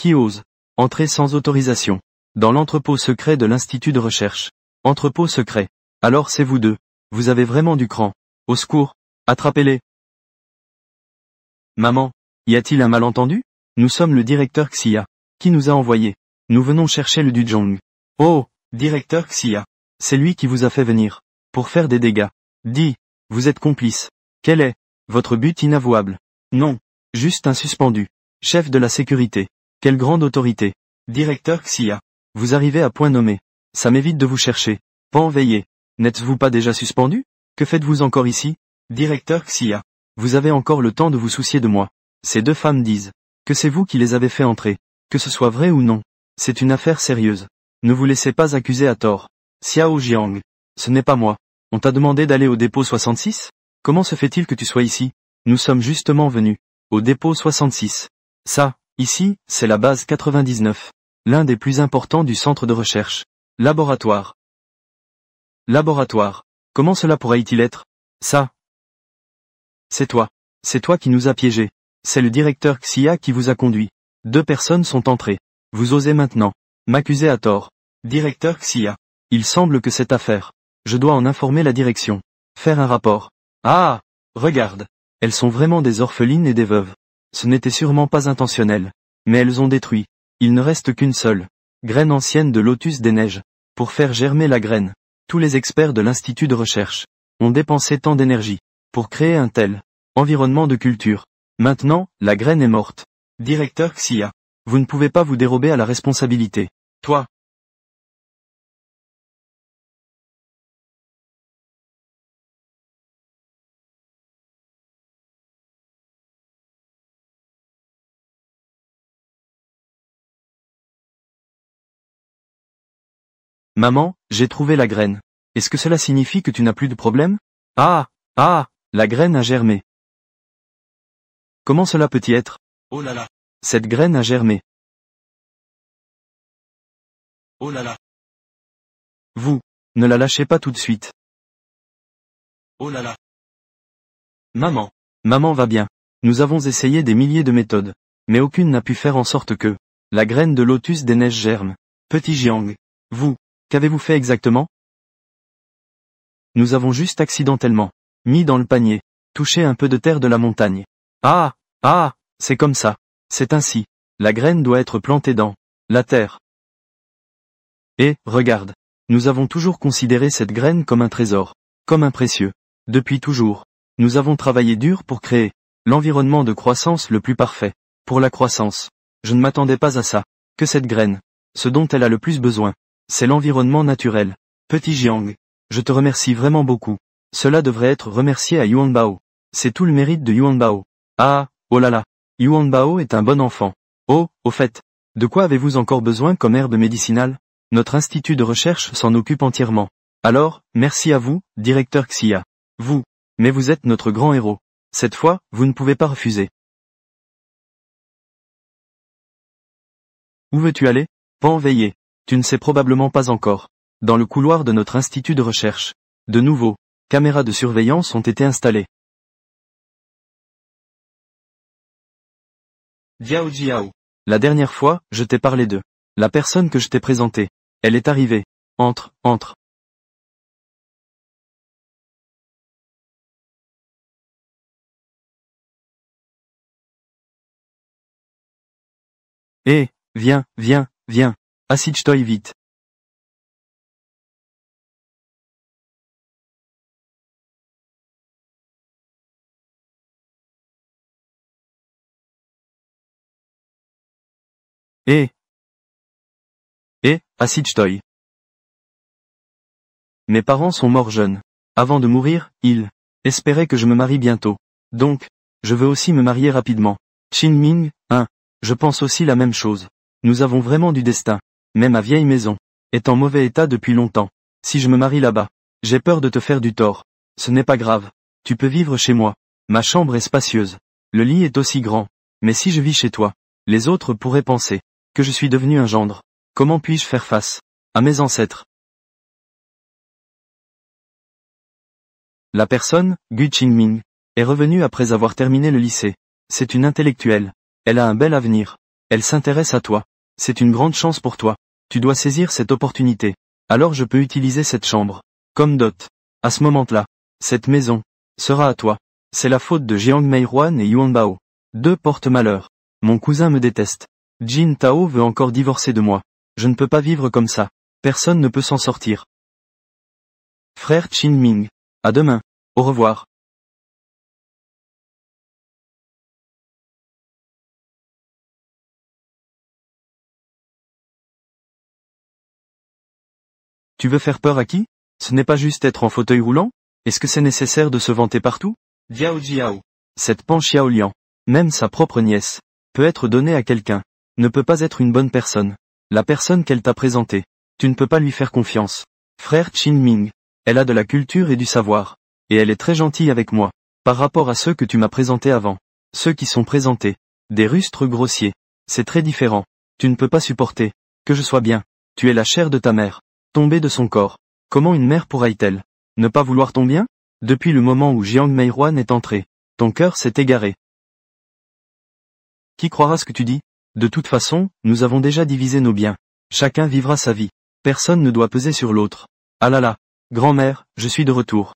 Qui ose entrer sans autorisation dans l'entrepôt secret de l'Institut de recherche? Entrepôt secret. Alors c'est vous deux. Vous avez vraiment du cran. Au secours, attrapez-les. Maman, y a-t-il un malentendu? Nous sommes le directeur Xia. Qui nous a envoyés? Nous venons chercher le Dujong. Oh, directeur Xia. C'est lui qui vous a fait venir. Pour faire des dégâts. Dis, vous êtes complice. Quel est votre but inavouable? Non, juste un suspendu. Chef de la sécurité. Quelle grande autorité. Directeur Xia. Vous arrivez à point nommé. Ça m'évite de vous chercher. Pan veillé. N'êtes-vous pas déjà suspendu? Que faites-vous encore ici? Directeur Xia. Vous avez encore le temps de vous soucier de moi. Ces deux femmes disent que c'est vous qui les avez fait entrer. Que ce soit vrai ou non. C'est une affaire sérieuse. Ne vous laissez pas accuser à tort. Xiao Jiang. Ce n'est pas moi. On t'a demandé d'aller au dépôt 66? Comment se fait-il que tu sois ici? Nous sommes justement venus au dépôt 66. Ça, ici, c'est la base 99. L'un des plus importants du centre de recherche. Laboratoire. Laboratoire. Comment cela pourrait-il être? Ça. C'est toi. C'est toi qui nous as piégés. C'est le directeur Xia qui vous a conduit. Deux personnes sont entrées. Vous osez maintenant m'accuser à tort. Directeur Xia. Il semble que cette affaire. Je dois en informer la direction. Faire un rapport. Ah! Regarde. Elles sont vraiment des orphelines et des veuves. Ce n'était sûrement pas intentionnel. Mais elles ont détruit. Il ne reste qu'une seule graine ancienne de lotus des neiges. Pour faire germer la graine. Tous les experts de l'Institut de recherche ont dépensé tant d'énergie pour créer un tel environnement de culture. Maintenant, la graine est morte. Directeur Xia. Vous ne pouvez pas vous dérober à la responsabilité. Toi. Maman, j'ai trouvé la graine. Est-ce que cela signifie que tu n'as plus de problème? Ah, ah, la graine a germé. Comment cela peut-il être? Oh là là. Cette graine a germé. Oh là là. Vous, ne la lâchez pas tout de suite. Oh là là. Maman. Maman va bien. Nous avons essayé des milliers de méthodes. Mais aucune n'a pu faire en sorte que la graine de lotus des neiges germe. Petit Jiang. Vous, qu'avez-vous fait exactement? Nous avons juste accidentellement mis dans le panier, touché un peu de terre de la montagne. Ah, ah, c'est comme ça. C'est ainsi. La graine doit être plantée dans la terre. Et, regarde. Nous avons toujours considéré cette graine comme un trésor, comme un précieux. Depuis toujours. Nous avons travaillé dur pour créer l'environnement de croissance le plus parfait. Pour la croissance. Je ne m'attendais pas à ça. Que cette graine. Ce dont elle a le plus besoin. C'est l'environnement naturel. Petit Jiang. Je te remercie vraiment beaucoup. Cela devrait être remercié à Yuan Bao. C'est tout le mérite de Yuan Bao. Ah, oh là là. Yuan Bao est un bon enfant. Oh, au fait. De quoi avez-vous encore besoin comme herbe médicinale? Notre institut de recherche s'en occupe entièrement. Alors, merci à vous, directeur Xia. Vous. Mais vous êtes notre grand héros. Cette fois, vous ne pouvez pas refuser. Où veux-tu aller? Pan veillé. Tu ne sais probablement pas encore. Dans le couloir de notre institut de recherche. De nouveau, caméras de surveillance ont été installées. Jiao Jiao. La dernière fois, je t'ai parlé de la personne que je t'ai présentée. Elle est arrivée. Entre, entre. Eh, viens, viens, viens. Assis-toi vite. Eh. Eh, assis-toi. Mes parents sont morts jeunes. Avant de mourir, ils espéraient que je me marie bientôt. Donc, je veux aussi me marier rapidement. Ming, hein. Je pense aussi la même chose. Nous avons vraiment du destin. Mais ma vieille maison est en mauvais état depuis longtemps. Si je me marie là-bas, j'ai peur de te faire du tort. Ce n'est pas grave. Tu peux vivre chez moi. Ma chambre est spacieuse. Le lit est aussi grand. Mais si je vis chez toi, les autres pourraient penser que je suis devenu un gendre. Comment puis-je faire face à mes ancêtres? La personne, Gu Qingming, est revenue après avoir terminé le lycée. C'est une intellectuelle. Elle a un bel avenir. Elle s'intéresse à toi. C'est une grande chance pour toi. Tu dois saisir cette opportunité. Alors je peux utiliser cette chambre. Comme dot. À ce moment-là, cette maison sera à toi. C'est la faute de Jiang Meihuan et Yuan Bao. Deux porte-malheur. Mon cousin me déteste. Jin Tao veut encore divorcer de moi. Je ne peux pas vivre comme ça. Personne ne peut s'en sortir. Frère Qin Ming. À demain. Au revoir. Tu veux faire peur à qui? Ce n'est pas juste être en fauteuil roulant? Est-ce que c'est nécessaire de se vanter partout? Diao Jiao. Cette Pan Xiaolian, même sa propre nièce, peut être donnée à quelqu'un. Ne peut pas être une bonne personne. La personne qu'elle t'a présentée. Tu ne peux pas lui faire confiance. Frère Qin Ming. Elle a de la culture et du savoir. Et elle est très gentille avec moi. Par rapport à ceux que tu m'as présentés avant. Ceux qui sont présentés. Des rustres grossiers. C'est très différent. Tu ne peux pas supporter. Que je sois bien. Tu es la chair de ta mère. Tomber de son corps. Comment une mère pourra-t-elle ne pas vouloir ton bien? Depuis le moment où Jiang Meihuan est entré, ton cœur s'est égaré. Qui croira ce que tu dis? De toute façon, nous avons déjà divisé nos biens. Chacun vivra sa vie. Personne ne doit peser sur l'autre. Ah là là, grand-mère, je suis de retour.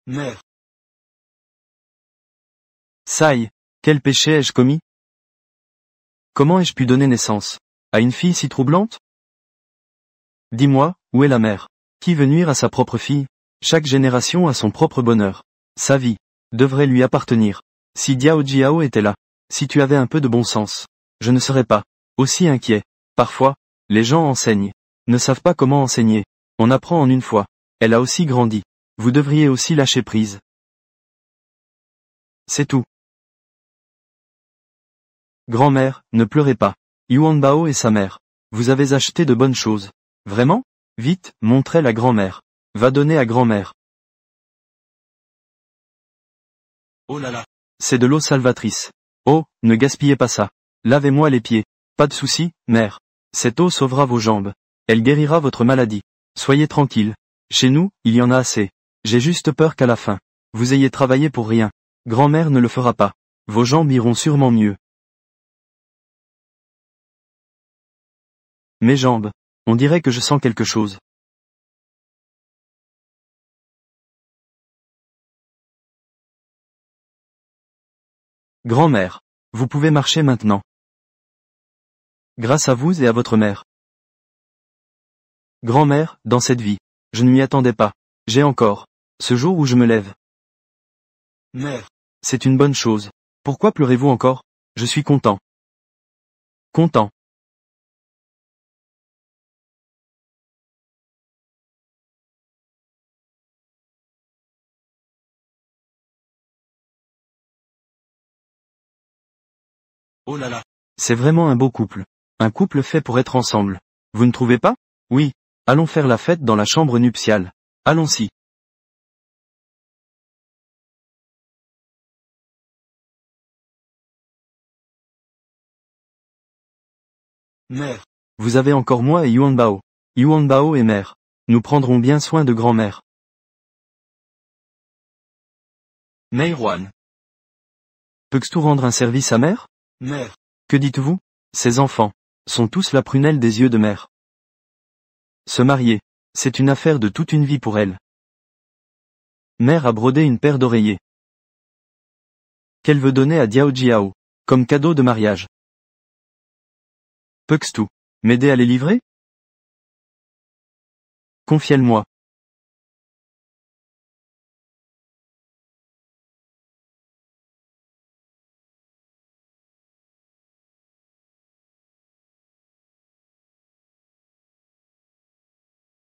Mère. Saï, quel péché ai-je commis? Comment ai-je pu donner naissance à une fille si troublante? Dis-moi, où est la mère? Qui veut nuire à sa propre fille? Chaque génération a son propre bonheur. Sa vie devrait lui appartenir. Si Diao Jiao était là, si tu avais un peu de bon sens, je ne serais pas aussi inquiet. Parfois, les gens enseignent, ne savent pas comment enseigner. On apprend en une fois. Elle a aussi grandi. Vous devriez aussi lâcher prise. C'est tout. Grand-mère, ne pleurez pas. Yuan Bao et sa mère. Vous avez acheté de bonnes choses. Vraiment? Vite, montrez la grand-mère. Va donner à grand-mère. Oh là là. C'est de l'eau salvatrice. Oh, ne gaspillez pas ça. Lavez-moi les pieds. Pas de souci, mère. Cette eau sauvera vos jambes. Elle guérira votre maladie. Soyez tranquille. Chez nous, il y en a assez. J'ai juste peur qu'à la fin, vous ayez travaillé pour rien. Grand-mère ne le fera pas. Vos jambes iront sûrement mieux. Mes jambes. On dirait que je sens quelque chose. Grand-mère. Vous pouvez marcher maintenant. Grâce à vous et à votre mère. Grand-mère, dans cette vie, je ne m'y attendais pas. J'ai encore ce jour où je me lève. Mère. C'est une bonne chose. Pourquoi pleurez-vous encore? Je suis content. Content. Oh là là. C'est vraiment un beau couple. Un couple fait pour être ensemble. Vous ne trouvez pas? Oui. Allons faire la fête dans la chambre nuptiale. Allons-y. Mère. Vous avez encore moi et Yuan Bao. Yuan Bao et mère. Nous prendrons bien soin de grand-mère. Meihuan. Peux-tu rendre un service à mère? Mère. Que dites-vous? Ces enfants sont tous la prunelle des yeux de mère. Se marier, c'est une affaire de toute une vie pour elle. Mère a brodé une paire d'oreillers. Qu'elle veut donner à Diao Jiao, comme cadeau de mariage. Peux-tu m'aider à les livrer? Confiez-le-moi.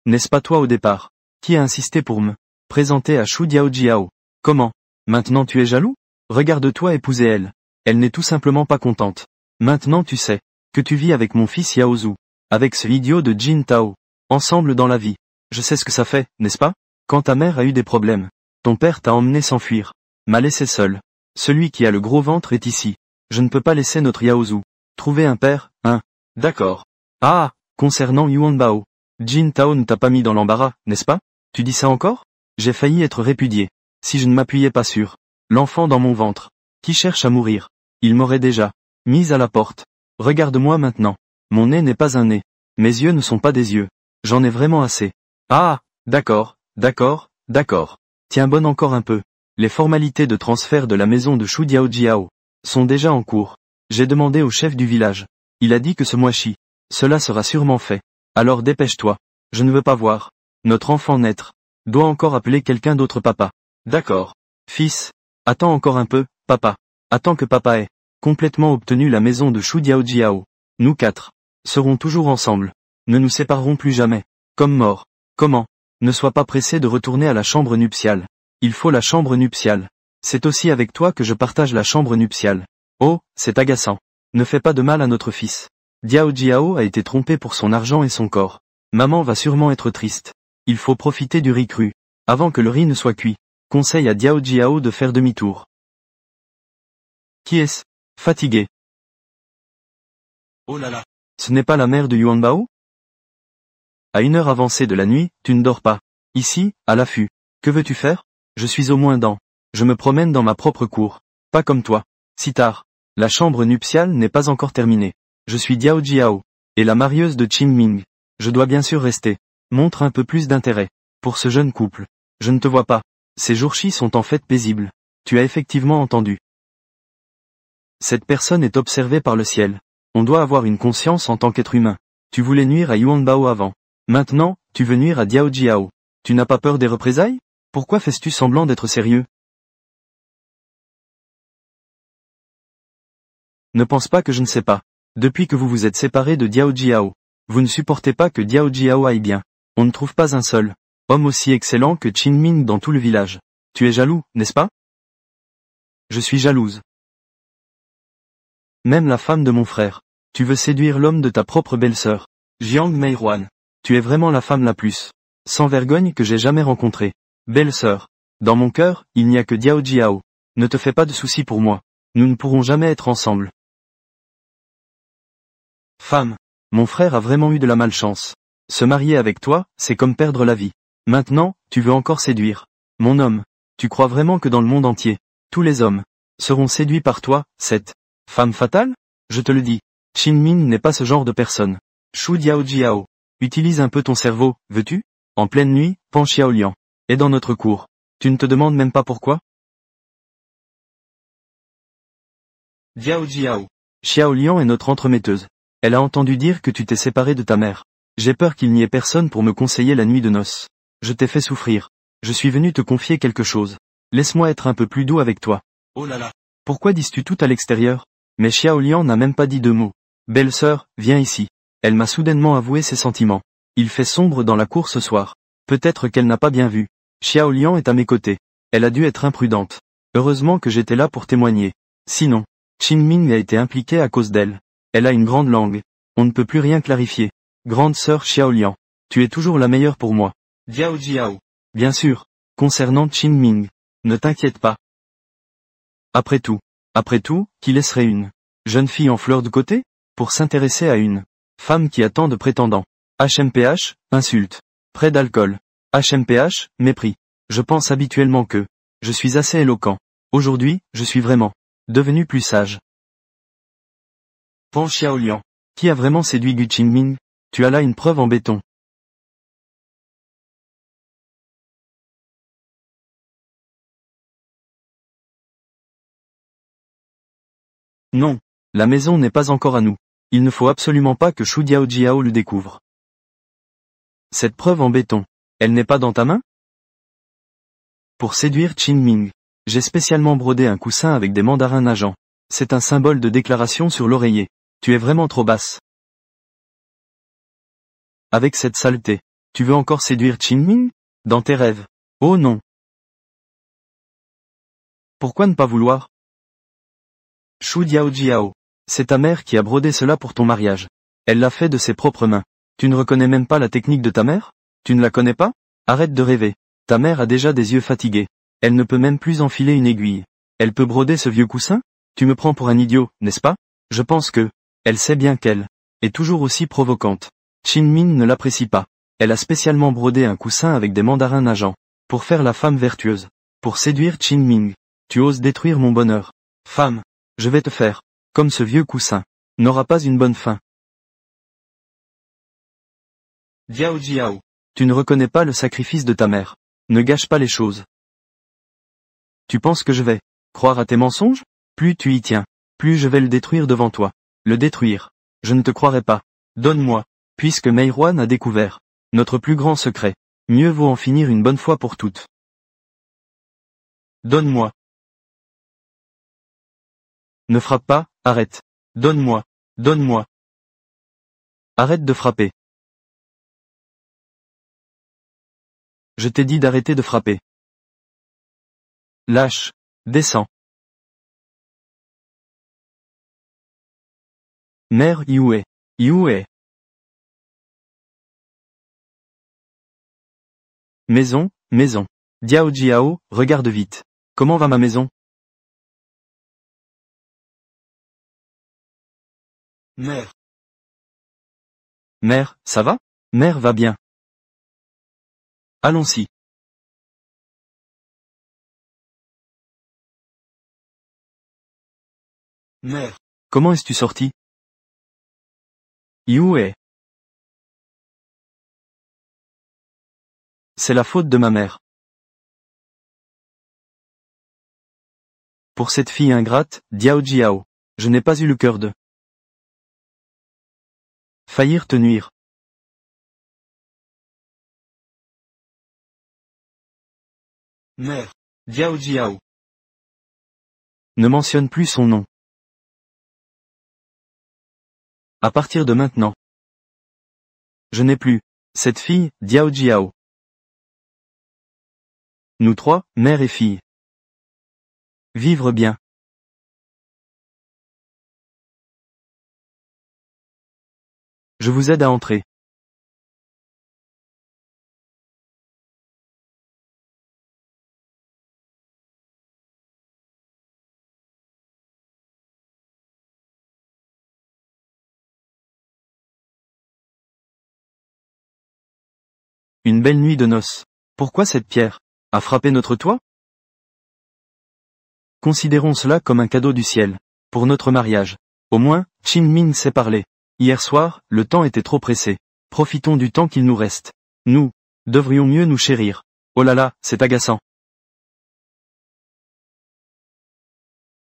N'est-ce pas toi au départ, qui a insisté pour me présenter à Shu Diao Jiao? Comment? Maintenant tu es jaloux? Regarde-toi épouser elle. Elle n'est tout simplement pas contente. Maintenant tu sais que tu vis avec mon fils Yaozu, avec ce idiot de Jin Tao, ensemble dans la vie. Je sais ce que ça fait, n'est-ce pas? Quand ta mère a eu des problèmes, ton père t'a emmené s'enfuir, m'a laissé seul. Celui qui a le gros ventre est ici. Je ne peux pas laisser notre Yaozu trouver un père, hein? D'accord. Ah, concernant Yuan Bao. Jin Tao ne t'a pas mis dans l'embarras, n'est-ce pas? Tu dis ça encore? J'ai failli être répudié. Si je ne m'appuyais pas sur l'enfant dans mon ventre, qui cherche à mourir. il m'aurait déjà mise à la porte. Regarde-moi maintenant. Mon nez n'est pas un nez. Mes yeux ne sont pas des yeux. J'en ai vraiment assez. Ah, d'accord, d'accord, d'accord. Tiens bonne encore un peu. Les formalités de transfert de la maison de Shu Diaojiao sont déjà en cours. J'ai demandé au chef du village. Il a dit que ce mois-ci, cela sera sûrement fait. Alors dépêche-toi. Je ne veux pas voir notre enfant naître. Dois encore appeler quelqu'un d'autre papa. D'accord. Fils. Attends encore un peu, papa. Attends que papa ait complètement obtenu la maison de Shu Diaojiao. Nous quatre serons toujours ensemble. Ne nous séparerons plus jamais. Comme mort. Comment? Ne sois pas pressé de retourner à la chambre nuptiale. Il faut la chambre nuptiale. C'est aussi avec toi que je partage la chambre nuptiale. Oh, c'est agaçant. Ne fais pas de mal à notre fils. Diaojiao a été trompé pour son argent et son corps. Maman va sûrement être triste. Il faut profiter du riz cru, avant que le riz ne soit cuit. Conseille à Diaojiao de faire demi-tour. Qui est-ce? Fatigué. Oh là là. Ce n'est pas la mère de Yuanbao? À une heure avancée de la nuit, tu ne dors pas. Ici, à l'affût. Que veux-tu faire? Je suis au moins dans. Je me promène dans ma propre cour. Pas comme toi. Si tard. La chambre nuptiale n'est pas encore terminée. Je suis Diaojiao. Et la marieuse de Qin Ming. Je dois bien sûr rester. Montre un peu plus d'intérêt. Pour ce jeune couple. Je ne te vois pas. Ces jours-ci sont en fait paisibles. Tu as effectivement entendu. Cette personne est observée par le ciel. On doit avoir une conscience en tant qu'être humain. Tu voulais nuire à Yuanbao avant. Maintenant, tu veux nuire à Diaojiao. Tu n'as pas peur des représailles? Pourquoi fais-tu semblant d'être sérieux? Ne pense pas que je ne sais pas. Depuis que vous vous êtes séparés de Diaojiao, vous ne supportez pas que Diaojiao aille bien. On ne trouve pas un seul homme aussi excellent que Qin Ming dans tout le village. Tu es jaloux, n'est-ce pas? Je suis jalouse. Même la femme de mon frère. Tu veux séduire l'homme de ta propre belle-sœur. Jiang Meiruan. Tu es vraiment la femme la plus sans vergogne que j'ai jamais rencontrée. Belle-sœur. Dans mon cœur, il n'y a que Diaojiao. Ne te fais pas de soucis pour moi. Nous ne pourrons jamais être ensemble. Femme. Mon frère a vraiment eu de la malchance. Se marier avec toi, c'est comme perdre la vie. Maintenant, tu veux encore séduire. Mon homme. Tu crois vraiment que dans le monde entier, tous les hommes seront séduits par toi, cette femme fatale? Je te le dis. Qin Ming n'est pas ce genre de personne. Shu Diaojiao. Utilise un peu ton cerveau, veux-tu? En pleine nuit, Pan Xiaoliang est dans notre cour. Tu ne te demandes même pas pourquoi? Diaojiao. Xiaoliang est notre entremetteuse. Elle a entendu dire que tu t'es séparé de ta mère. J'ai peur qu'il n'y ait personne pour me conseiller la nuit de noces. Je t'ai fait souffrir. Je suis venu te confier quelque chose. Laisse-moi être un peu plus doux avec toi. Oh là là. Pourquoi dis-tu tout à l'extérieur? Mais Xiaoliang n'a même pas dit deux mots. Belle-sœur, viens ici. Elle m'a soudainement avoué ses sentiments. Il fait sombre dans la cour ce soir. Peut-être qu'elle n'a pas bien vu. Xiaoliang est à mes côtés. Elle a dû être imprudente. Heureusement que j'étais là pour témoigner. Sinon, Qin Ming a été impliqué à cause d'elle. Elle a une grande langue. On ne peut plus rien clarifier. Grande sœur Xiaoliang. Tu es toujours la meilleure pour moi. Diaojiao. Bien sûr. Concernant Qin Ming. Ne t'inquiète pas. Après tout, qui laisserait une jeune fille en fleur de côté pour s'intéresser à une femme qui a tant de prétendants? HMPH, insulte. Près d'alcool. HMPH, mépris. Je pense habituellement que je suis assez éloquent. Aujourd'hui, je suis vraiment devenu plus sage. Pan Xiaoliang. Qui a vraiment séduit Gu Qingming? Tu as là une preuve en béton. Non. La maison n'est pas encore à nous. Il ne faut absolument pas que Shu Diaojiao le découvre. Cette preuve en béton, elle n'est pas dans ta main? Pour séduire Qin Ming, j'ai spécialement brodé un coussin avec des mandarins nageants. C'est un symbole de déclaration sur l'oreiller. Tu es vraiment trop basse. Avec cette saleté, tu veux encore séduire Qin Ming? Dans tes rêves. Oh non. Pourquoi ne pas vouloir? Shu Diaojiao. C'est ta mère qui a brodé cela pour ton mariage. Elle l'a fait de ses propres mains. Tu ne reconnais même pas la technique de ta mère? Tu ne la connais pas? Arrête de rêver. Ta mère a déjà des yeux fatigués. Elle ne peut même plus enfiler une aiguille. Elle peut broder ce vieux coussin? Tu me prends pour un idiot, n'est-ce pas? Je pense que elle sait bien qu'elle est toujours aussi provocante. Qin Ming ne l'apprécie pas. Elle a spécialement brodé un coussin avec des mandarins nageants. Pour faire la femme vertueuse. Pour séduire Qin Ming. Tu oses détruire mon bonheur. Femme. Je vais te faire, comme ce vieux coussin, n'aura pas une bonne fin. Diao Jiao. Tu ne reconnais pas le sacrifice de ta mère. Ne gâche pas les choses. Tu penses que je vais croire à tes mensonges? Plus tu y tiens, plus je vais le détruire devant toi. Le détruire. Je ne te croirai pas. Donne-moi, puisque Meirwan a découvert notre plus grand secret. Mieux vaut en finir une bonne fois pour toutes. Donne-moi. Ne frappe pas, arrête. Donne-moi, donne-moi. Arrête de frapper. Je t'ai dit d'arrêter de frapper. Lâche. Descends. Mère Yue. Yue. Maison, maison. Diao Jiao, regarde vite. Comment va ma maison? Mère. Mère, ça va? Mère va bien. Allons-y. Mère. Comment es-tu sorti? Yue. C'est la faute de ma mère. Pour cette fille ingrate, Diao Jiao. Je n'ai pas eu le cœur de faillir te nuire. Mère. Diao Jiao. Ne mentionne plus son nom. À partir de maintenant. Je n'ai plus cette fille, Diao Jiao. Nous trois, mère et fille. Vivre bien. Je vous aide à entrer. Une belle nuit de noces. Pourquoi cette pierre a frappé notre toit? Considérons cela comme un cadeau du ciel. Pour notre mariage. Au moins, Qin Min sait parler. Hier soir, le temps était trop pressé. Profitons du temps qu'il nous reste. Nous devrions mieux nous chérir. Oh là là, c'est agaçant.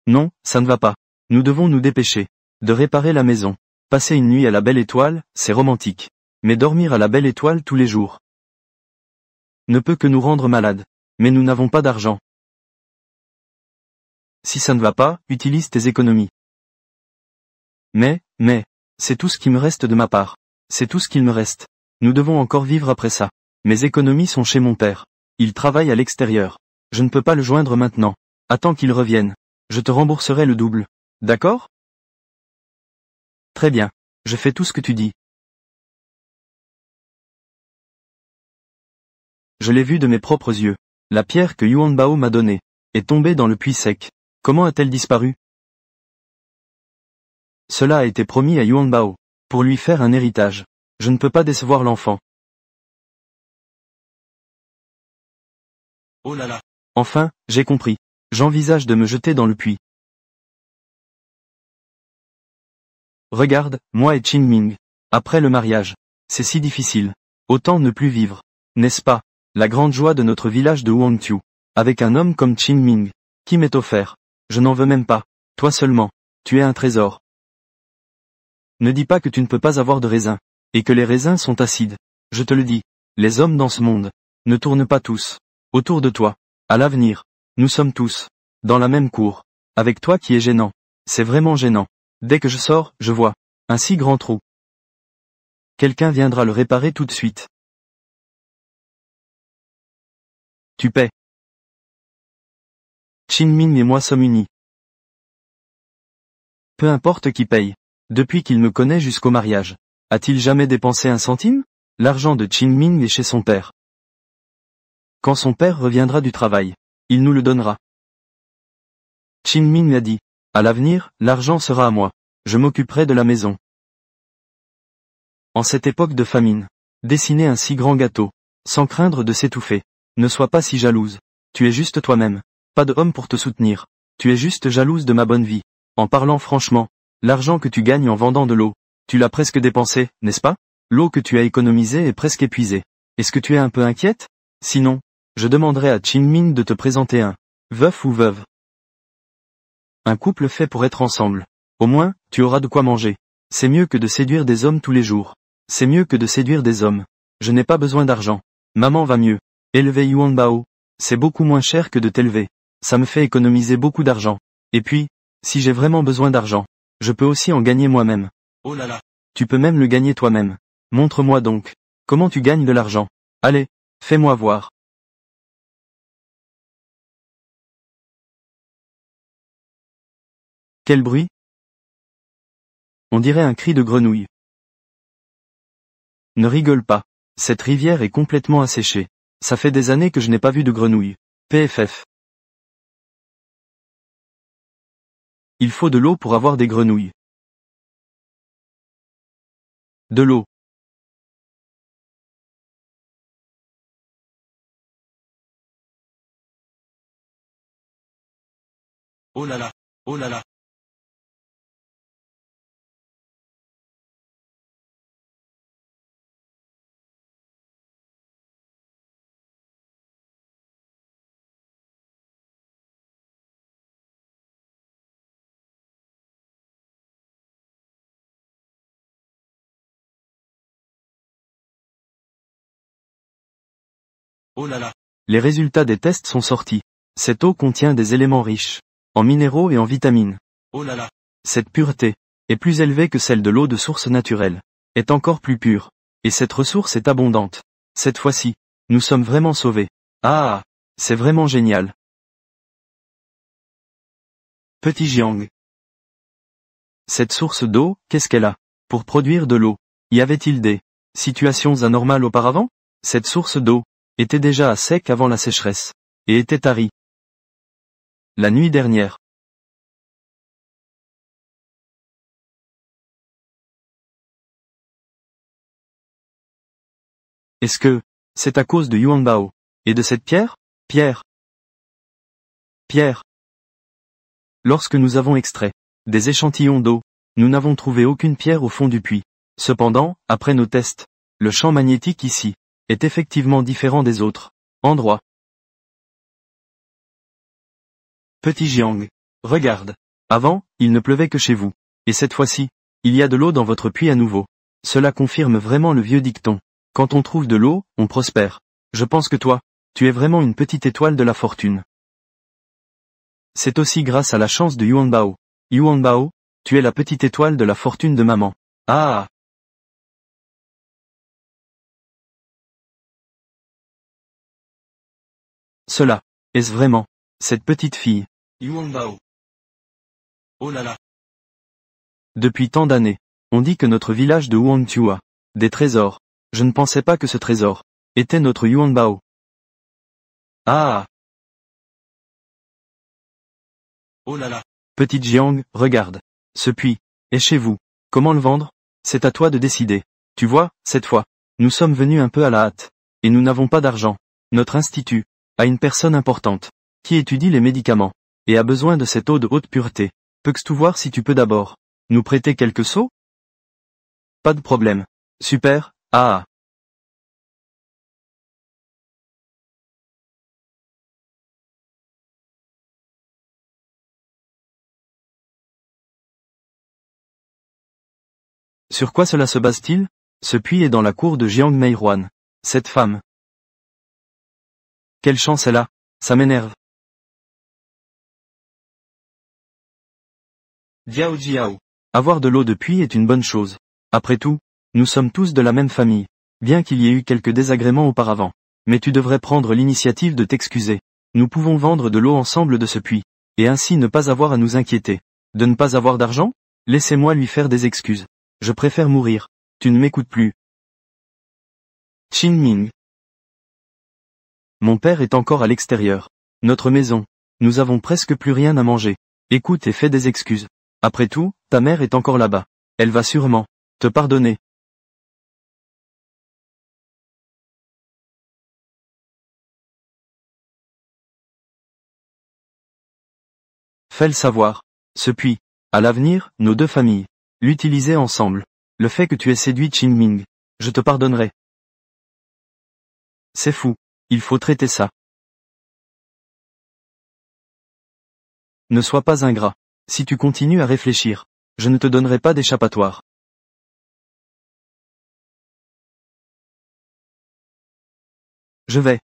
Non, ça ne va pas. Nous devons nous dépêcher de réparer la maison. Passer une nuit à la belle étoile, c'est romantique. Mais dormir à la belle étoile tous les jours ne peut que nous rendre malades. Mais nous n'avons pas d'argent. Si ça ne va pas, utilise tes économies. Mais, c'est tout ce qui me reste de ma part. C'est tout ce qu'il me reste. Nous devons encore vivre après ça. Mes économies sont chez mon père. Il travaille à l'extérieur. Je ne peux pas le joindre maintenant. Attends qu'il revienne. Je te rembourserai le double. D'accord? Très bien. Je fais tout ce que tu dis. Je l'ai vu de mes propres yeux. La pierre que Yuan Bao m'a donnée est tombée dans le puits sec. Comment a-t-elle disparu? Cela a été promis à Yuan Bao. Pour lui faire un héritage. Je ne peux pas décevoir l'enfant. Oh là là. Enfin, j'ai compris. J'envisage de me jeter dans le puits. Regarde, moi et Qin Ming. Après le mariage. C'est si difficile. Autant ne plus vivre. N'est-ce pas? La grande joie de notre village de Huangqiu. Avec un homme comme Qin Ming. Qui m'est offert. Je n'en veux même pas. Toi seulement. Tu es un trésor. Ne dis pas que tu ne peux pas avoir de raisins. Et que les raisins sont acides. Je te le dis. Les hommes dans ce monde ne tournent pas tous autour de toi. À l'avenir, nous sommes tous dans la même cour. Avec toi qui est gênant. C'est vraiment gênant. Dès que je sors, je vois un si grand trou. Quelqu'un viendra le réparer tout de suite. Tu paies. Qin Ming et moi sommes unis. Peu importe qui paye. Depuis qu'il me connaît jusqu'au mariage. A-t-il jamais dépensé un centime? L'argent de Qin Ming est chez son père. Quand son père reviendra du travail, il nous le donnera. Qin Ming a dit. À l'avenir, l'argent sera à moi. Je m'occuperai de la maison. En cette époque de famine, dessiner un si grand gâteau, sans craindre de s'étouffer. Ne sois pas si jalouse. Tu es juste toi-même. Pas de homme pour te soutenir. Tu es juste jalouse de ma bonne vie. En parlant franchement, l'argent que tu gagnes en vendant de l'eau, tu l'as presque dépensé, n'est-ce pas? L'eau que tu as économisée est presque épuisée. Est-ce que tu es un peu inquiète? Sinon, je demanderai à Qingming de te présenter un veuf ou veuve. Un couple fait pour être ensemble. Au moins, tu auras de quoi manger. C'est mieux que de séduire des hommes tous les jours. C'est mieux que de séduire des hommes. Je n'ai pas besoin d'argent. Maman va mieux. Élever Yuan Bao. C'est beaucoup moins cher que de t'élever. Ça me fait économiser beaucoup d'argent. Et puis, si j'ai vraiment besoin d'argent, je peux aussi en gagner moi-même. Oh là là. Tu peux même le gagner toi-même. Montre-moi donc. Comment tu gagnes de l'argent? Allez, fais-moi voir. Quel bruit? On dirait un cri de grenouille. Ne rigole pas. Cette rivière est complètement asséchée. Ça fait des années que je n'ai pas vu de grenouille. PFF. Il faut de l'eau pour avoir des grenouilles. De l'eau. Oh là là. Oh là là. Oh là là. Les résultats des tests sont sortis. Cette eau contient des éléments riches en minéraux et en vitamines. Oh là là. Cette pureté est plus élevée que celle de l'eau de source naturelle. Est encore plus pure. Et cette ressource est abondante. Cette fois-ci, nous sommes vraiment sauvés. Ah, c'est vraiment génial. Petit Jiang. Cette source d'eau, qu'est-ce qu'elle a? Pour produire de l'eau, y avait-il des situations anormales auparavant? Cette source d'eau était déjà à sec avant la sécheresse, et était tarie. La nuit dernière. Est-ce que c'est à cause de Yuan Bao et de cette pierre? Pierre. Pierre. Lorsque nous avons extrait des échantillons d'eau, nous n'avons trouvé aucune pierre au fond du puits. Cependant, après nos tests, le champ magnétique ici est effectivement différent des autres endroits. Petit Jiang. Regarde. Avant, il ne pleuvait que chez vous. Et cette fois-ci, il y a de l'eau dans votre puits à nouveau. Cela confirme vraiment le vieux dicton. Quand on trouve de l'eau, on prospère. Je pense que toi, tu es vraiment une petite étoile de la fortune. C'est aussi grâce à la chance de Yuan Bao. Yuan Bao, tu es la petite étoile de la fortune de maman. Ah! Cela, est-ce vraiment cette petite fille? Yuan Bao. Oh là là. Depuis tant d'années, on dit que notre village de Huangtu a des trésors. Je ne pensais pas que ce trésor était notre Yuan Bao. Ah! Oh là là. Petite Jiang, regarde. Ce puits est chez vous. Comment le vendre? C'est à toi de décider. Tu vois, cette fois, nous sommes venus un peu à la hâte. Et nous n'avons pas d'argent. Notre institut a une personne importante qui étudie les médicaments et a besoin de cette eau de haute pureté. Peux-tu voir si tu peux d'abord nous prêter quelques seaux? Pas de problème. Super. Ah! Sur quoi cela se base-t-il? Ce puits est dans la cour de Jiang Meihuan. Cette femme. Quelle chance elle a. Ça m'énerve. Diao Jiao. Avoir de l'eau de puits est une bonne chose. Après tout, nous sommes tous de la même famille. Bien qu'il y ait eu quelques désagréments auparavant. Mais tu devrais prendre l'initiative de t'excuser. Nous pouvons vendre de l'eau ensemble de ce puits. Et ainsi ne pas avoir à nous inquiéter. De ne pas avoir d'argent? Laissez-moi lui faire des excuses. Je préfère mourir. Tu ne m'écoutes plus. Qingming. Mon père est encore à l'extérieur. Notre maison. Nous avons presque plus rien à manger. Écoute et fais des excuses. Après tout, ta mère est encore là-bas. Elle va sûrement te pardonner. Fais-le savoir. Ce puits À l'avenir, nos deux familles. L'utiliser ensemble. Le fait que tu aies séduit Qin Ming. Je te pardonnerai. C'est fou. Il faut traiter ça. Ne sois pas ingrat. Si tu continues à réfléchir, je ne te donnerai pas d'échappatoire. Je vais.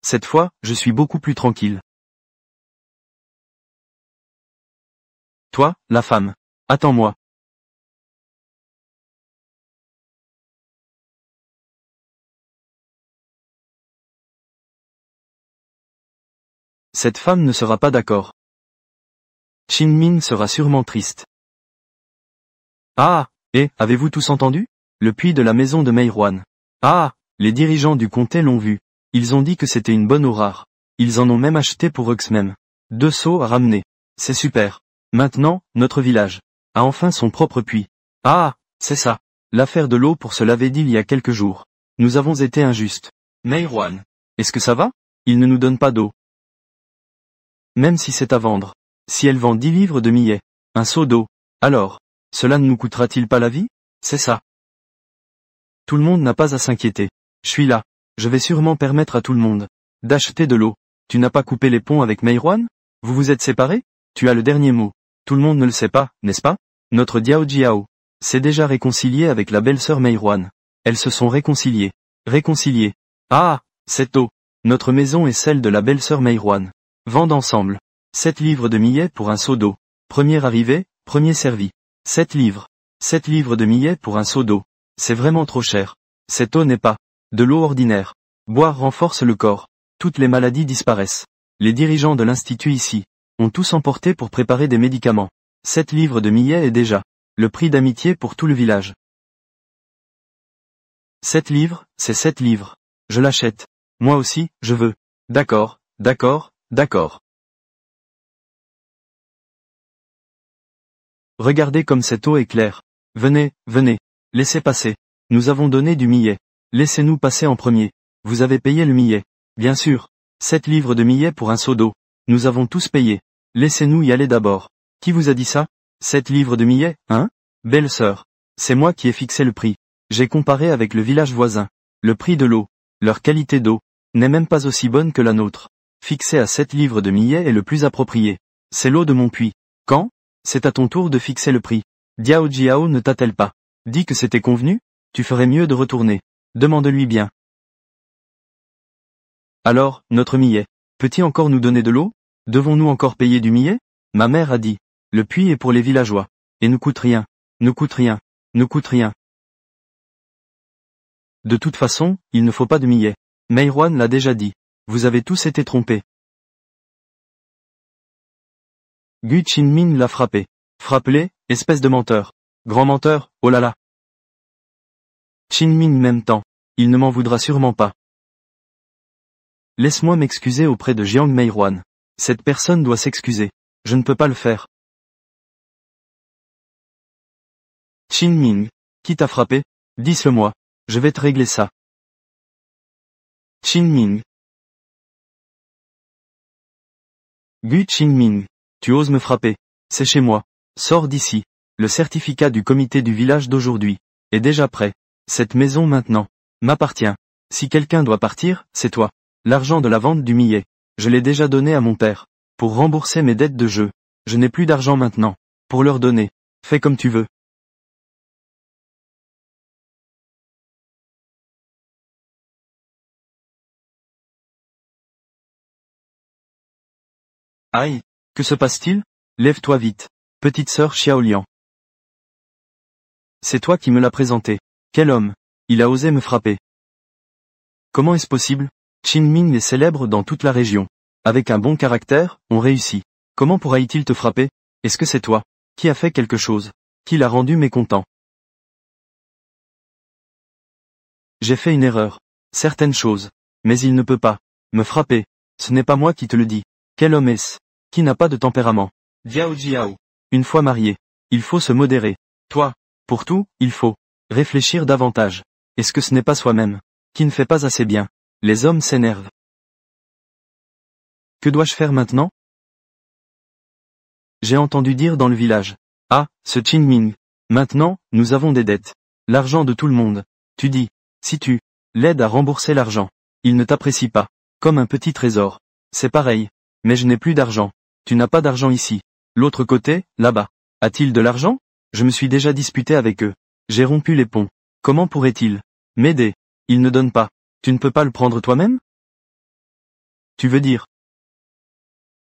Cette fois, je suis beaucoup plus tranquille. Toi, la femme. Attends-moi. Cette femme ne sera pas d'accord. Qin Ming sera sûrement triste. Ah, et, avez-vous tous entendu? Le puits de la maison de Meirwan. Ah, les dirigeants du comté l'ont vu. Ils ont dit que c'était une bonne eau rare. Ils en ont même acheté pour eux-mêmes. 2 seaux à ramener. C'est super. Maintenant, notre village a enfin son propre puits. Ah, c'est ça. L'affaire de l'eau pour se laver d'il y a quelques jours. Nous avons été injustes. Meirwan. Est-ce que ça va? Il ne nous donne pas d'eau. Même si c'est à vendre. Si elle vend 10 livres de millet. Un seau d'eau. Alors, cela ne nous coûtera-t-il pas la vie? C'est ça. Tout le monde n'a pas à s'inquiéter. Je suis là. Je vais sûrement permettre à tout le monde d'acheter de l'eau. Tu n'as pas coupé les ponts avec Meirwan? Vous vous êtes séparés? Tu as le dernier mot. Tout le monde ne le sait pas, n'est-ce pas? Notre Diao Jiao s'est déjà réconcilié avec la belle-sœur Meirwan. Elles se sont réconciliées. Réconciliées. Ah, cette eau. Notre maison et celle de la belle-sœur Meirwan. Vendent ensemble. 7 livres de millet pour un seau d'eau. Premier arrivé, premier servi. 7 livres. 7 livres de millet pour un seau d'eau. C'est vraiment trop cher. Cette eau n'est pas de l'eau ordinaire. Boire renforce le corps. Toutes les maladies disparaissent. Les dirigeants de l'institut ici ont tous emporté pour préparer des médicaments. 7 livres de millet est déjà le prix d'amitié pour tout le village. 7 livres, c'est 7 livres. Je l'achète. Moi aussi, je veux. D'accord, d'accord, d'accord. Regardez comme cette eau est claire. Venez, venez. Laissez passer. Nous avons donné du millet. Laissez-nous passer en premier. Vous avez payé le millet. Bien sûr. 7 livres de millet pour un seau d'eau. Nous avons tous payé. Laissez-nous y aller d'abord. Qui vous a dit ça? 7 livres de millet, hein? Belle sœur. C'est moi qui ai fixé le prix. J'ai comparé avec le village voisin. Le prix de l'eau, leur qualité d'eau, n'est même pas aussi bonne que la nôtre. Fixé à 7 livres de millet est le plus approprié. C'est l'eau de mon puits. Quand? C'est à ton tour de fixer le prix. Diao Jiao ne t'a-t-elle pas dit que c'était convenu? Tu ferais mieux de retourner. Demande-lui bien. Alors, notre millet, peut-il encore nous donner de l'eau? Devons-nous encore payer du millet? Ma mère a dit. Le puits est pour les villageois. Et ne coûte rien. Ne coûte rien. Ne coûte rien. De toute façon, il ne faut pas de millet. Meirwan l'a déjà dit. Vous avez tous été trompés. Gu Qinmin l'a frappé. Frappe-les, espèce de menteur. Grand menteur, oh là là. Qinmin m'aime tant. Il ne m'en voudra sûrement pas. Laisse-moi m'excuser auprès de Jiang Meirwan. Cette personne doit s'excuser. Je ne peux pas le faire. Qinmin, qui t'a frappé? Dis-le-moi. Je vais te régler ça. Qinmin. Gu Qinmin. Tu oses me frapper. C'est chez moi. Sors d'ici. Le certificat du comité du village d'aujourd'hui est déjà prêt. Cette maison maintenant m'appartient. Si quelqu'un doit partir, c'est toi. L'argent de la vente du millet, je l'ai déjà donné à mon père. Pour rembourser mes dettes de jeu. Je n'ai plus d'argent maintenant. Pour leur donner. Fais comme tu veux. Aïe. Que se passe-t-il? Lève-toi vite. Petite sœur Xiaolian. C'est toi qui me l'as présenté. Quel homme. Il a osé me frapper. Comment est-ce possible? Qinmin est célèbre dans toute la région. Avec un bon caractère, on réussit. Comment pourra-t-il te frapper? Est-ce que c'est toi qui a fait quelque chose? Qui l'a rendu mécontent? J'ai fait une erreur. Certaines choses. Mais il ne peut pas me frapper. Ce n'est pas moi qui te le dis. Quel homme est-ce qui n'a pas de tempérament? Diao Jiao. Une fois marié, il faut se modérer. Toi, pour tout, il faut réfléchir davantage. Est-ce que ce n'est pas soi-même qui ne fait pas assez bien? Les hommes s'énervent. Que dois-je faire maintenant? J'ai entendu dire dans le village. Ah, ce Qingming. Maintenant, nous avons des dettes. L'argent de tout le monde. Tu dis, si tu l'aides à rembourser l'argent, il ne t'apprécie pas. Comme un petit trésor. C'est pareil. Mais je n'ai plus d'argent. Tu n'as pas d'argent ici. L'autre côté, là-bas. A-t-il de l'argent? Je me suis déjà disputé avec eux. J'ai rompu les ponts. Comment pourrait-il m'aider? Il ne donne pas. Tu ne peux pas le prendre toi-même? Tu veux dire?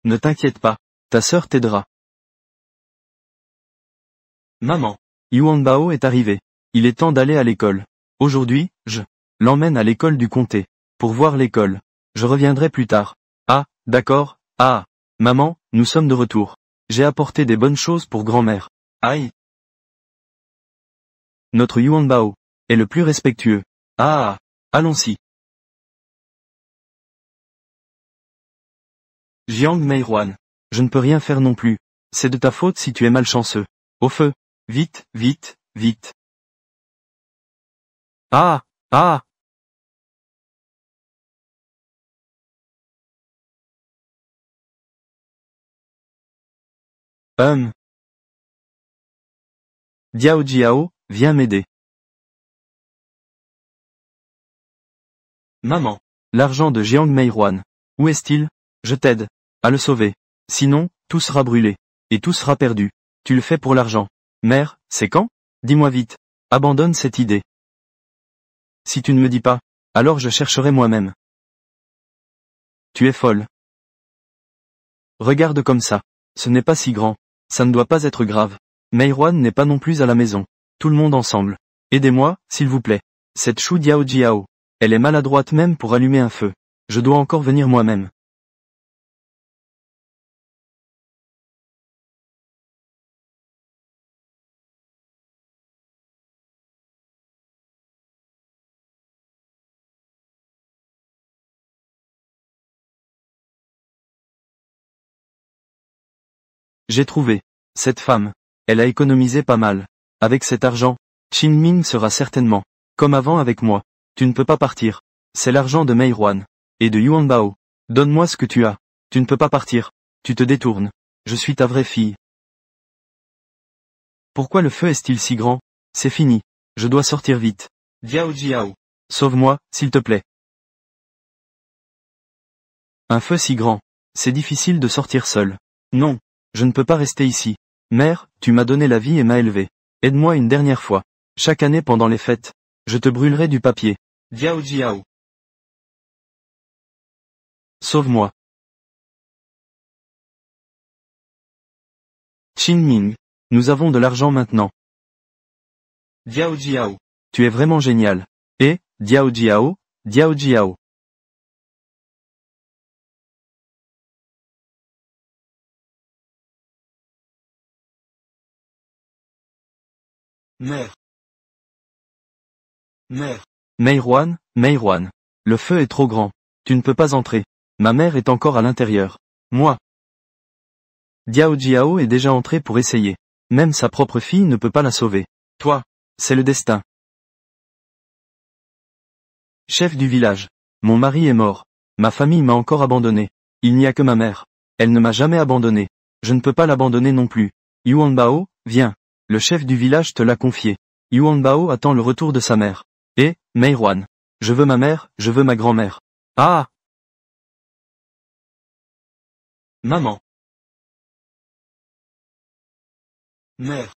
Ne t'inquiète pas. Ta sœur t'aidera. Maman. Yuan Bao est arrivé. Il est temps d'aller à l'école. Aujourd'hui, je l'emmène à l'école du comté. Pour voir l'école. Je reviendrai plus tard. Ah, d'accord, ah. Maman, nous sommes de retour. J'ai apporté des bonnes choses pour grand-mère. Aïe. Notre Yuan Bao est le plus respectueux. Ah, allons-y. Jiang Meihuan. Je ne peux rien faire non plus. C'est de ta faute si tu es malchanceux. Au feu. Vite, vite, vite. Ah, ah. Diao Jiao, viens m'aider. Maman. L'argent de Jiang Meihuan. Où est-il? Je t'aide à le sauver. Sinon, tout sera brûlé. Et tout sera perdu. Tu le fais pour l'argent. Mère, c'est quand? Dis-moi vite. Abandonne cette idée. Si tu ne me dis pas, alors je chercherai moi-même. Tu es folle. Regarde comme ça. Ce n'est pas si grand. Ça ne doit pas être grave. Meihuan n'est pas non plus à la maison. Tout le monde ensemble. Aidez-moi, s'il vous plaît. Cette Chou Diao Jiao. Elle est maladroite même pour allumer un feu. Je dois encore venir moi-même. J'ai trouvé. Cette femme. Elle a économisé pas mal. Avec cet argent, Qingming sera certainement, comme avant avec moi. Tu ne peux pas partir. C'est l'argent de Meihuan. Et de Yuan Bao. Donne-moi ce que tu as. Tu ne peux pas partir. Tu te détournes. Je suis ta vraie fille. Pourquoi le feu est-il si grand? C'est fini. Je dois sortir vite. Diao Jiao. Sauve-moi, s'il te plaît. Un feu si grand. C'est difficile de sortir seul. Non. Je ne peux pas rester ici. Mère, tu m'as donné la vie et m'as élevé. Aide-moi une dernière fois. Chaque année pendant les fêtes. Je te brûlerai du papier. Diao Jiao. Sauve-moi. Qingming. Nous avons de l'argent maintenant. Diao Jiao. Tu es vraiment génial. Et, Diao Jiao, Diao Jiao. Mère. Mère. Meihuan, Meihuan. Le feu est trop grand. Tu ne peux pas entrer. Ma mère est encore à l'intérieur. Moi. Diao Jiao est déjà entré pour essayer. Même sa propre fille ne peut pas la sauver. Toi. C'est le destin. Chef du village. Mon mari est mort. Ma famille m'a encore abandonné. Il n'y a que ma mère. Elle ne m'a jamais abandonné. Je ne peux pas l'abandonner non plus. Yuan Bao, viens. Le chef du village te l'a confié. Yuan Bao attend le retour de sa mère. Et, Meihuan. Je veux ma mère, je veux ma grand-mère. Ah! Maman. Mère.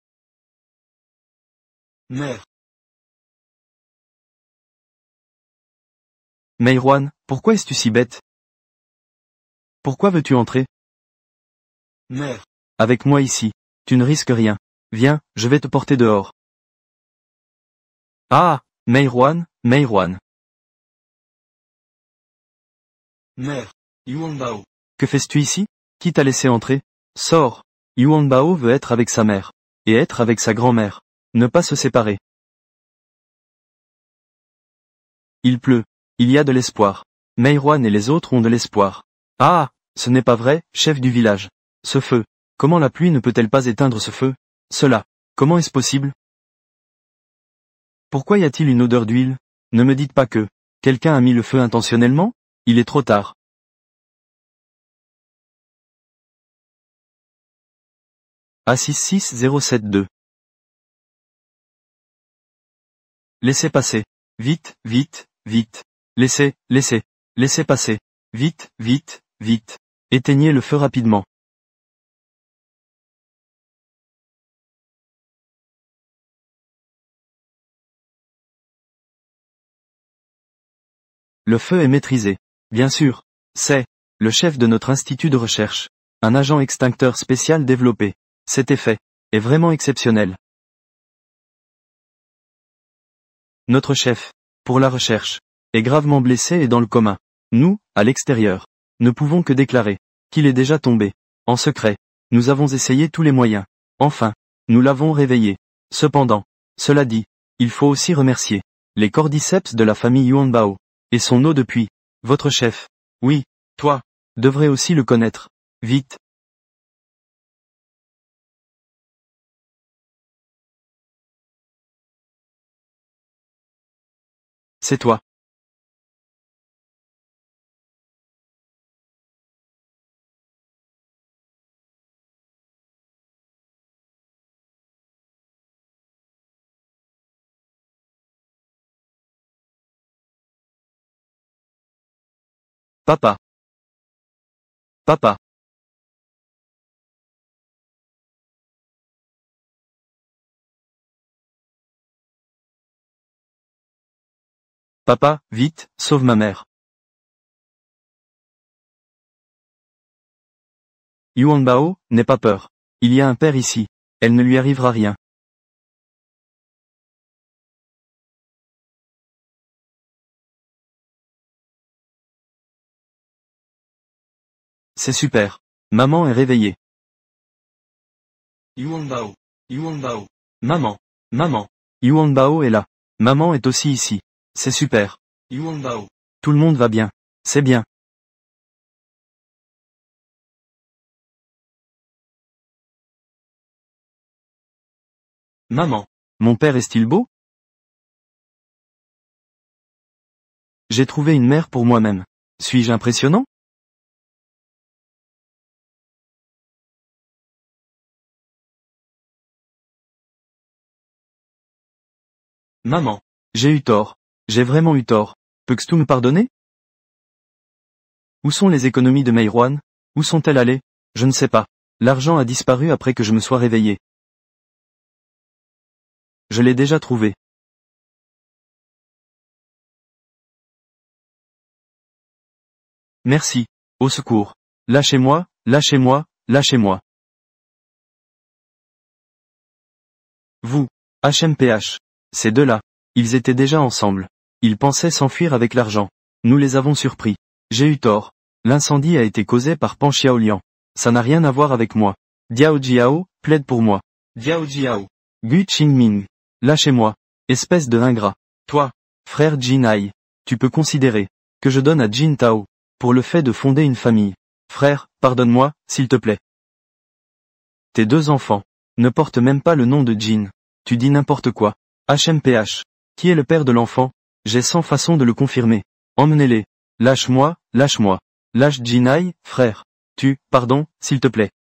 Mère. Meihuan, pourquoi es-tu si bête? Pourquoi veux-tu entrer? Mère. Avec moi ici. Tu ne risques rien. Viens, je vais te porter dehors. Ah! Meihuan, Meihuan. Mère. Yuan Bao. Que fais-tu ici? Qui t'a laissé entrer? Sors. Yuan Bao veut être avec sa mère. Et être avec sa grand-mère. Ne pas se séparer. Il pleut. Il y a de l'espoir. Meihuan et les autres ont de l'espoir. Ah! Ce n'est pas vrai, chef du village. Ce feu. Comment la pluie ne peut-elle pas éteindre ce feu? Cela. Comment est-ce possible? Pourquoi y a-t-il une odeur d'huile? Ne me dites pas que quelqu'un a mis le feu intentionnellement? Il est trop tard. A66072. Laissez passer. Vite, vite, vite. Laissez, laissez. Laissez passer. Vite, vite, vite. Éteignez le feu rapidement. Le feu est maîtrisé. Bien sûr. C'est le chef de notre institut de recherche. Un agent extincteur spécial développé. Cet effet est vraiment exceptionnel. Notre chef, pour la recherche, est gravement blessé et dans le coma. Nous, à l'extérieur, ne pouvons que déclarer qu'il est déjà tombé. En secret, nous avons essayé tous les moyens. Enfin, nous l'avons réveillé. Cependant, cela dit, il faut aussi remercier les cordyceps de la famille Yuanbao. Et son eau depuis. Votre chef. Oui, toi, devrais aussi le connaître. Vite. C'est toi. Papa. Papa. Papa, vite, sauve ma mère. Yuanbao, n'aie pas peur. Il y a un père ici. Elle ne lui arrivera rien. C'est super. Maman est réveillée. Yuanbao. Yuanbao. Maman. Maman. Yuanbao est là. Maman est aussi ici. C'est super. Yuanbao. Tout le monde va bien. C'est bien. Maman. Mon père est-il beau? J'ai trouvé une mère pour moi-même. Suis-je impressionnant? Maman. J'ai eu tort. J'ai vraiment eu tort. Peux-tu me pardonner? Où sont les économies de Meirwan? Où sont-elles allées? Je ne sais pas. L'argent a disparu après que je me sois réveillé. Je l'ai déjà trouvé. Merci. Au secours. Lâchez-moi, lâchez-moi, lâchez-moi. Vous. HMPH. Ces deux-là. Ils étaient déjà ensemble. Ils pensaient s'enfuir avec l'argent. Nous les avons surpris. J'ai eu tort. L'incendie a été causé par Pan Xiaoliang. Ça n'a rien à voir avec moi. Diao Jiao, plaide pour moi. Diao Jiao. Gu Qingming. Lâchez-moi. Espèce de ingrat. Toi, frère Jin Ai. Tu peux considérer que je donne à Jin Tao pour le fait de fonder une famille. Frère, pardonne-moi, s'il te plaît. Tes deux enfants ne portent même pas le nom de Jin. Tu dis n'importe quoi. HMPH. Qui est le père de l'enfant? J'ai 100 façons de le confirmer. Emmenez-les. Lâche-moi, lâche-moi. Lâche Jinai, frère. Pardon, s'il te plaît.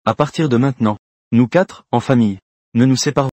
À partir de maintenant, nous quatre, en famille, ne nous séparons